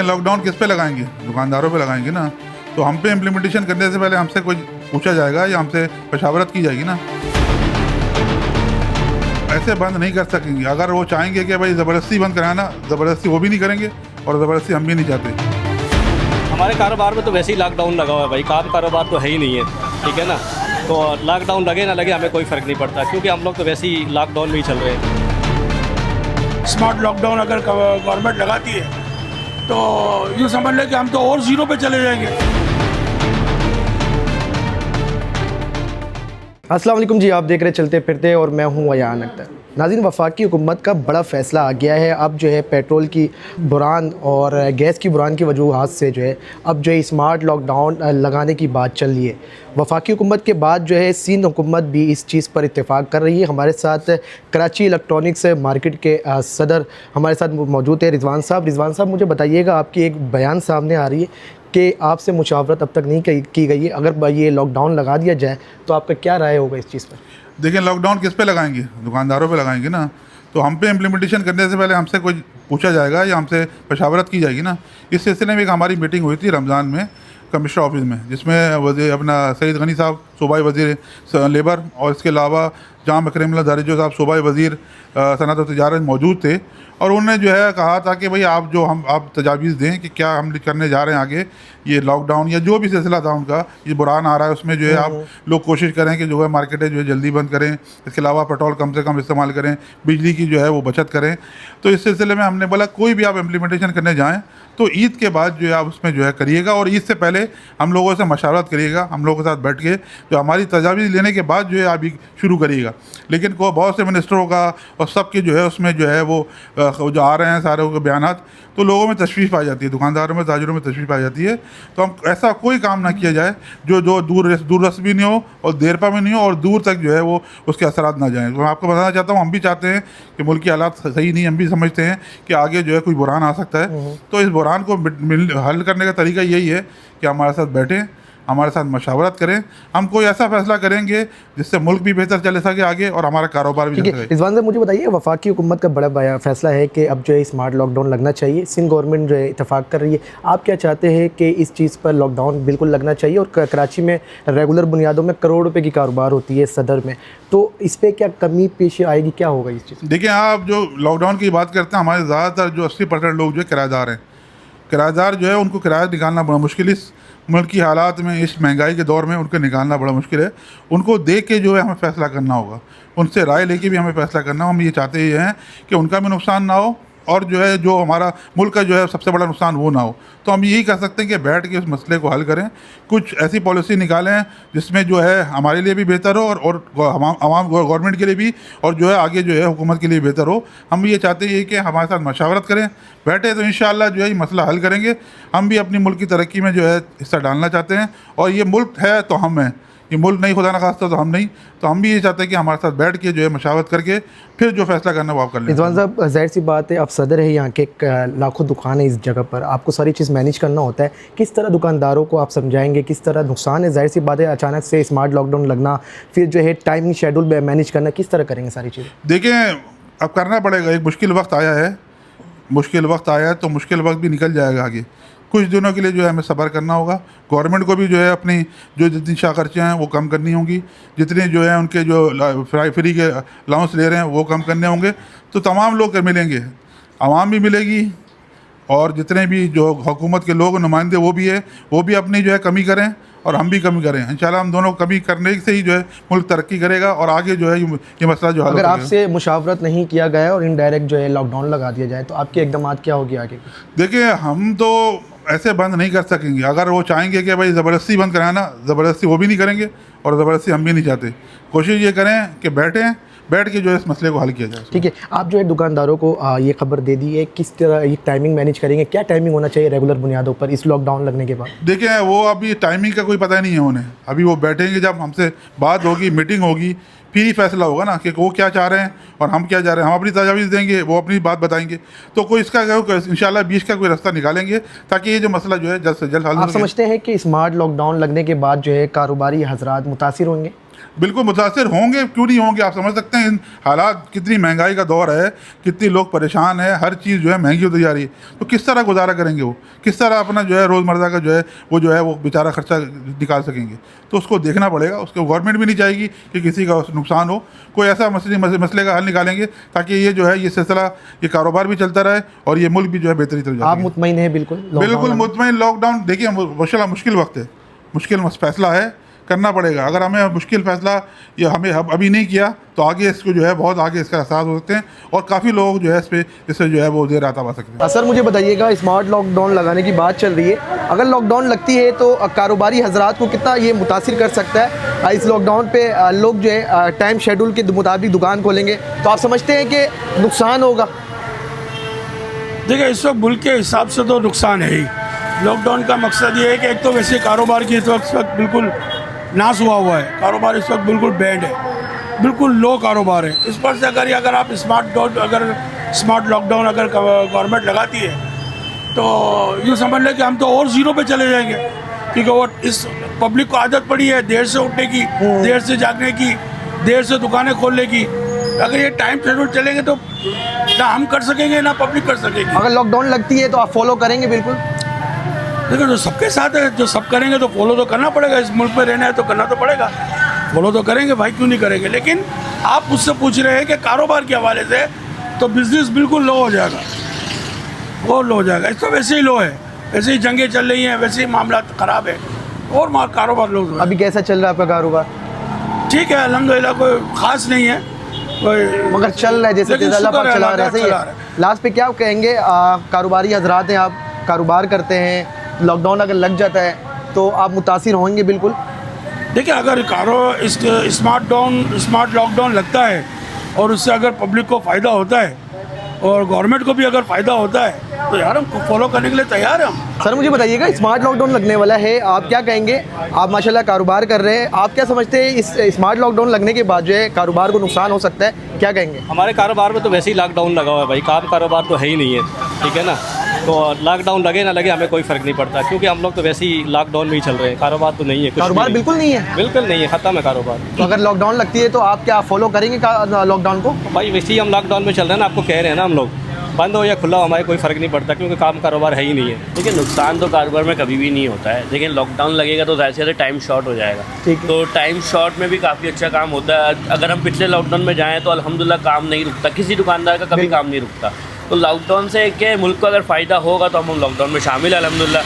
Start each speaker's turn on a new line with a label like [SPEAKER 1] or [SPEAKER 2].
[SPEAKER 1] Lockdown किस पे लगाएंगे? दुकानदारों पे लगाएंगे ना। तो हम पे इम्प्लीमेंटेशन करने से पहले हमसे कोई पूछा जाएगा या हमसे मशावरत की जाएगी ना। ऐसे बंद नहीं कर सकेंगे। अगर वो चाहेंगे कि भाई ज़बरदस्ती बंद कराना, ज़बरदस्ती वो भी नहीं करेंगे और ज़बरदस्ती हम भी नहीं चाहते।
[SPEAKER 2] हमारे कारोबार में तो वैसे ही लॉकडाउन लगा हुआ है भाई, काम कारोबार तो है ही नहीं है, ठीक है ना। तो लॉकडाउन लगे ना लगे हमें कोई फ़र्क नहीं पड़ता, क्योंकि हम लोग तो वैसे ही लॉकडाउन में ही चल रहे हैं।
[SPEAKER 3] स्मार्ट लॉकडाउन अगर गवर्नमेंट लगाती है तो यूँ समझ लें कि हम तो और ज़ीरो पे चले जाएंगे।
[SPEAKER 4] अस्सलाम वालेकुम जी, आप देख रहे चलते फिरते और मैं हूं अयान अख्तर। नाज़रीन, वफाकी हुकूमत का बड़ा फ़ैसला आ गया है। अब जो है पेट्रोल की बुरान और गैस की बुरान की वजूहात से जो है अब जो है स्मार्ट लॉकडाउन लगाने की बात चल रही है। वफाकी हुकूमत के बाद जो है सिंध हुकूमत भी इस चीज़ पर इत्तेफाक कर रही है। हमारे साथ कराची इलेक्ट्रॉनिक्स मार्केट के सदर हमारे साथ मौजूद है रिजवान साहब। रिजवान साहब, मुझे बताइएगा, आपकी एक बयान सामने आ रही है कि आपसे मुशावरत अब तक नहीं की गई है। अगर ये लॉकडाउन लगा दिया जाए तो आपका क्या राय होगा इस चीज़ पर?
[SPEAKER 1] देखिए, लॉकडाउन किस पे लगाएंगे? दुकानदारों पे लगाएंगे ना। तो हम पे इम्प्लीमेंटेशन करने से पहले हमसे कोई पूछा जाएगा या हमसे मशावरत की जाएगी ना। इस सिलसिले में एक हमारी मीटिंग हुई थी रमज़ान में कमिश्नर ऑफिस में, जिसमें वज़ीर अपना सईद गनी साहब सूबाई वज़ीर लेबर और इसके अलावा जाम अकरमुल्लाह दारिजो साहब सूबाई वज़ीर सनअत और तिजारत मौजूद थे। और उन्होंने जो है कहा था कि भाई आप तजावीज़ दें कि क्या हम करने जा रहे हैं आगे। ये लॉकडाउन या जो भी सिलसिला था उनका, ये बुरान आ रहा है, उसमें जो है आप लोग कोशिश करें कि जो है मार्केटें जो है जल्दी बंद करें। इसके अलावा पेट्रोल कम से कम इस्तेमाल करें, बिजली की जो है वो बचत करें। तो इस सिलसिले में हमने बोला कोई भी आप इम्प्लीमेंटेशन करने जाएँ तो ईद के बाद जो है आप उसमें जो है करिएगा, और ईद से पहले हम लोगों से मशावरत करिएगा, हम लोगों के साथ बैठ के जो हमारी तजावीज़ लेने के बाद जो है आप शुरू करिएगा। लेकिन को बहुत से मिनिस्टरों का और सबके जो है उसमें जो है वो जो आ रहे हैं सारे के बयानात, तो लोगों में तशवीश पाई जाती है, दुकानदारों में ताजिरों में तशवीश पाई जाती है। तो हम ऐसा कोई काम ना किया जाए जो दूररस भी नहीं हो और देरपा भी नहीं हो और दूर तक जो है वो उसके असरात ना जाएँ। तो मैं आपको बताना चाहता हूँ, हम भी चाहते हैं कि मुल्क की हालात सही नहीं, हम भी समझते हैं कि आगे जो है कोई बुरान आ सकता है। तो इस बुरान को हल करने का तरीका यही है कि हमारे साथ बैठें, हमारे साथ मशावरत करें। हम कोई ऐसा फैसला करेंगे जिससे मुल्क भी बेहतर चले सके आगे और हमारा कारोबार भी चले सके।
[SPEAKER 4] रिजवान साहब, मुझे बताइए, वफाकी हुकूमत का बड़ा फैसला है कि अब जो है स्मार्ट लॉकडाउन लगना चाहिए। सिंध गवर्नमेंट जो है इत्तेफाक कर रही है। आप क्या चाहते हैं कि इस चीज़ पर लॉकडाउन बिल्कुल लगना चाहिए? और कराची में रेगुलर बुनियादों में करोड़ रुपये की कारोबार होती है सदर में, तो इस पर क्या कमी पेश आएगी, क्या होगा इस चीज़?
[SPEAKER 1] देखिए, आप जो लॉकडाउन की बात करते हैं, हमारे ज़्यादातर जो 80% लोग जो है किराएदार हैं। किराएदार जो है उनको किराया निकालना बड़ा मुश्किल, इस मुल्क की हालात में, इस महंगाई के दौर में उनको निकालना बड़ा मुश्किल है। उनको देख के जो है हमें फ़ैसला करना होगा, उनसे राय लेके भी हमें फ़ैसला करना हो। हम ये चाहते ही हैं कि उनका भी नुकसान ना हो और जो है जो हमारा मुल्क का जो है सबसे बड़ा नुकसान वो ना हो। तो हम यही कर सकते हैं कि बैठ के उस मसले को हल करें, कुछ ऐसी पॉलिसी निकालें जिसमें जो है हमारे लिए भी बेहतर हो और आवाम गवर्नमेंट के लिए भी, और जो है आगे जो है हुकूमत के लिए बेहतर हो। हम ये चाहते हैं कि हमारे साथ मशावरत करें, बैठे तो इंशाअल्लाह जो है ये मसला हल करेंगे। हम भी अपनी मुल्क की तरक्की में जो है हिस्सा डालना चाहते हैं, और ये मुल्क है तो हम हैं, ये मुल्क नहीं खुदा न खास्ता तो हम नहीं। तो हम भी ये चाहते हैं कि हमारे साथ बैठ के जो है मशावरत करके फिर जो फैसला करना वो आप कर लें।
[SPEAKER 4] रिजवान साहब, जाहिर सी बात है, आप सदर है यहाँ के, लाखों दुकान है इस जगह पर, आपको सारी चीज़ मैनेज करना होता है। किस तरह दुकानदारों को आप समझाएंगे, किस तरह नुकसान है? जाहिर सी बात है, अचानक से स्मार्ट लॉकडाउन लगना, फिर जो है टाइमिंग शेड्यूल मैनेज करना, किस तरह करेंगे सारी चीज़ें?
[SPEAKER 1] देखें, अब करना पड़ेगा। एक मुश्किल वक्त आया है, तो मुश्किल वक्त भी निकल जाएगा आगे। कुछ दिनों के लिए जो है हमें सब्र करना होगा। गवर्नमेंट को भी जो है अपनी जो जितनी खर्चे हैं वो कम करनी होंगी, जितने जो है उनके जो फ्री के अलाउंस ले रहे हैं वो कम करने होंगे। तो तमाम लोग मिलेंगे, आवाम भी मिलेगी और जितने भी जो हुकूमत के लोग नुमाइंदे वो भी अपनी जो है कमी करें और हम भी कमी करें। इंशाल्लाह हम दोनों कमी करने से ही जो है मुल्क तरक्की करेगा और आगे जो है ये मसला जो
[SPEAKER 4] अगर आपसे मुशावरत नहीं किया गया और इनडायरेक्ट जो है लॉकडाउन लगा दिया जाए तो आपके इक़दामात क्या होगी आगे?
[SPEAKER 1] देखिए, हम तो ऐसे बंद नहीं कर सकेंगे। अगर वो चाहेंगे कि भाई ज़बरदस्ती बंद कराना, ज़बरदस्ती वो भी नहीं करेंगे और ज़बरदस्ती हम भी नहीं चाहते। कोशिश ये करें कि बैठ के जो है इस मसले को हल किया जाए।
[SPEAKER 4] ठीक है, आप जो है दुकानदारों को ये खबर दे दी है, किस तरह ये टाइमिंग मैनेज करेंगे? क्या टाइमिंग होना चाहिए रेगुलर बुनियादों पर इस लॉकडाउन लगने के बाद?
[SPEAKER 1] देखिए, वो अभी टाइमिंग का कोई पता ही नहीं है उन्हें। अभी वो बैठेंगे, जब हमसे बात होगी, मीटिंग होगी, फिर ही फैसला होगा ना कि वो क्या चाह रहे हैं और हम क्या चाह रहे हैं। हम अपनी तजावीज़ देंगे, वो अपनी बात बताएंगे। तो कोई इसका इंशाल्लाह बीच का कोई रास्ता निकालेंगे ताकि ये जो मसला जो है जल्द से जल्द हल हो।
[SPEAKER 4] आप समझते हैं कि स्मार्ट लॉकडाउन लगने के बाद जो है कारोबारी हजरात मुतासिर होंगे?
[SPEAKER 1] बिल्कुल मुतासिर होंगे, क्यों नहीं होंगे। आप समझ सकते हैं इन हालात, कितनी महंगाई का दौर है, कितने लोग परेशान है, हर चीज़ जो है महंगी होती जा रही है। तो किस तरह गुजारा करेंगे वो, किस तरह अपना जो है रोज़मर्रा का जो है वो बेचारा खर्चा निकाल सकेंगे। तो उसको देखना पड़ेगा। उसको गवर्नमेंट भी नहीं चाहेगी कि किसी का नुकसान हो। कोई ऐसा मसले का हल निकालेंगे ताकि ये जो है ये सिलसिला, ये कारोबार भी चलता रहे और ये मुल्क भी जो है बेहतरी तरफ
[SPEAKER 4] आप
[SPEAKER 1] जाए।
[SPEAKER 4] मुतमईन हैं बिल्कुल?
[SPEAKER 1] बिल्कुल मुतमईन। लॉकडाउन देखिए माशाल्लाह मुश्किल वक्त है, मुश्किल फैसला है, करना पड़ेगा। अगर हमें मुश्किल फ़ैसला ये हमें अभी नहीं किया तो आगे इसको जो है बहुत आगे इसका एहसास हो सकते हैं और काफ़ी लोग जो है इससे जो है वो देर आता पा सकते हैं।
[SPEAKER 4] सर मुझे बताइएगा, स्मार्ट लॉकडाउन लगाने की बात चल रही है, अगर लॉकडाउन लगती है तो कारोबारी हजरात को कितना ये मुतासिर कर सकता है? इस लॉकडाउन पे लोग जो है टाइम शेड्यूल के मुताबिक दुकान खोलेंगे तो आप समझते हैं कि नुकसान होगा?
[SPEAKER 3] देखिए इस वक्त मुल्क के हिसाब से तो नुकसान है ही। लॉकडाउन का मकसद ये है कि एक तो वैसे कारोबार की इस वक्त बिल्कुल नाश हुआ है, कारोबार इस वक्त बिल्कुल बैंड है, बिल्कुल लो कारोबार है। इस पर से अगर आप स्मार्ट लॉकडाउन अगर गवर्नमेंट लगाती है तो यूँ समझ लें कि हम तो और ज़ीरो पे चले जाएंगे, क्योंकि वो इस पब्लिक को आदत पड़ी है देर से उठने की, देर से जागने की, देर से दुकानें खोलने की। अगर ये टाइम शेड्यूल चलेंगे तो ना हम कर सकेंगे ना पब्लिक कर सकेगी।
[SPEAKER 4] अगर लॉकडाउन लगती है तो आप फॉलो करेंगे? बिल्कुल।
[SPEAKER 3] देखो जो सबके साथ है, जो सब करेंगे तो फॉलो तो करना पड़ेगा। इस मुल्क में रहना है तो करना तो पड़ेगा, फॉलो तो करेंगे भाई, क्यों नहीं करेंगे। लेकिन आप मुझसे पूछ रहे हैं कि कारोबार के हवाले से, तो बिजनेस बिल्कुल लो हो जाएगा, बहुत लो हो जाएगा। इस तो वैसे ही लो है, वैसे ही जंगें चल रही हैं, वैसे ही मामला ख़राब है और कारोबार लो है।
[SPEAKER 4] अभी कैसा चल रहा है आपका कारोबार?
[SPEAKER 3] ठीक है अल्हम्दुलिल्लाह, कोई ख़ास नहीं है कोई,
[SPEAKER 4] मगर चल रहा है जैसे
[SPEAKER 3] लेकिन
[SPEAKER 4] अल्लाह पाक
[SPEAKER 3] शुक्र है,
[SPEAKER 4] चला
[SPEAKER 3] अल्लाह
[SPEAKER 4] रहा है।
[SPEAKER 3] चला रहा है।
[SPEAKER 4] लास्ट पे क्या कारोबारी कारोबारी हजरात हैं, आप कारोबार करते हैं, लॉकडाउन अगर लग जाता है तो आप मुतासिर होंगे? बिल्कुल।
[SPEAKER 3] देखिए अगर स्मार्ट लॉकडाउन लगता है और उससे अगर पब्लिक को फ़ायदा होता है और गवर्नमेंट को भी अगर फ़ायदा होता है तो यार हम फॉलो करने के लिए तैयार हैं हम।
[SPEAKER 4] सर मुझे बताइएगा, स्मार्ट लॉकडाउन लगने वाला है, आप क्या कहेंगे? आप माशाल्लाह कारोबार कर रहे हैं, आप क्या समझते हैं इस स्मार्ट लॉकडाउन लगने के बाद जो है कारोबार को नुकसान हो सकता है, क्या कहेंगे?
[SPEAKER 2] हमारे कारोबार में तो वैसे ही लॉकडाउन लगा हुआ है भाई, काम कारोबार तो है ही नहीं है, ठीक है ना। तो लॉकडाउन लगे ना लगे हमें कोई फ़र्क नहीं पड़ता, क्योंकि हम लोग तो वैसे ही लॉकडाउन में ही चल रहे हैं, कारोबार तो नहीं है, कुछ
[SPEAKER 4] कारोबार
[SPEAKER 2] भी
[SPEAKER 4] बिल्कुल नहीं है?
[SPEAKER 2] बिल्कुल नहीं है, ख़त्म है कारोबार।
[SPEAKER 4] तो अगर लॉकडाउन लगती है तो आप क्या फॉलो करेंगे लॉकडाउन को?
[SPEAKER 2] भाई वैसे ही हम लॉकडाउन में चल रहे हैं ना, आपको कह रहे हैं ना, हम लोग बंद हो या खुला हो हमारे कोई फ़र्क नहीं पड़ता, क्योंकि काम कारोबार है ही नहीं है।
[SPEAKER 5] देखिए नुकसान तो कारोबार में कभी भी नहीं होता है, लेकिन लॉकडाउन लगेगा तो ज़्यादा से ज़्यादा टाइम शॉर्ट हो जाएगा।
[SPEAKER 4] ठीक है।
[SPEAKER 5] तो टाइम शॉर्ट में भी काफ़ी अच्छा काम होता है। अगर हम पिछले लॉकडाउन में जाएँ तो अल्हम्दुलिल्लाह काम नहीं रुकता, किसी दुकानदार का कभी काम नहीं रुकता। तो लॉकडाउन से क्या मुल्क को अगर फ़ायदा होगा तो हम लॉकडाउन में शामिल है अल्हम्दुलिल्लाह।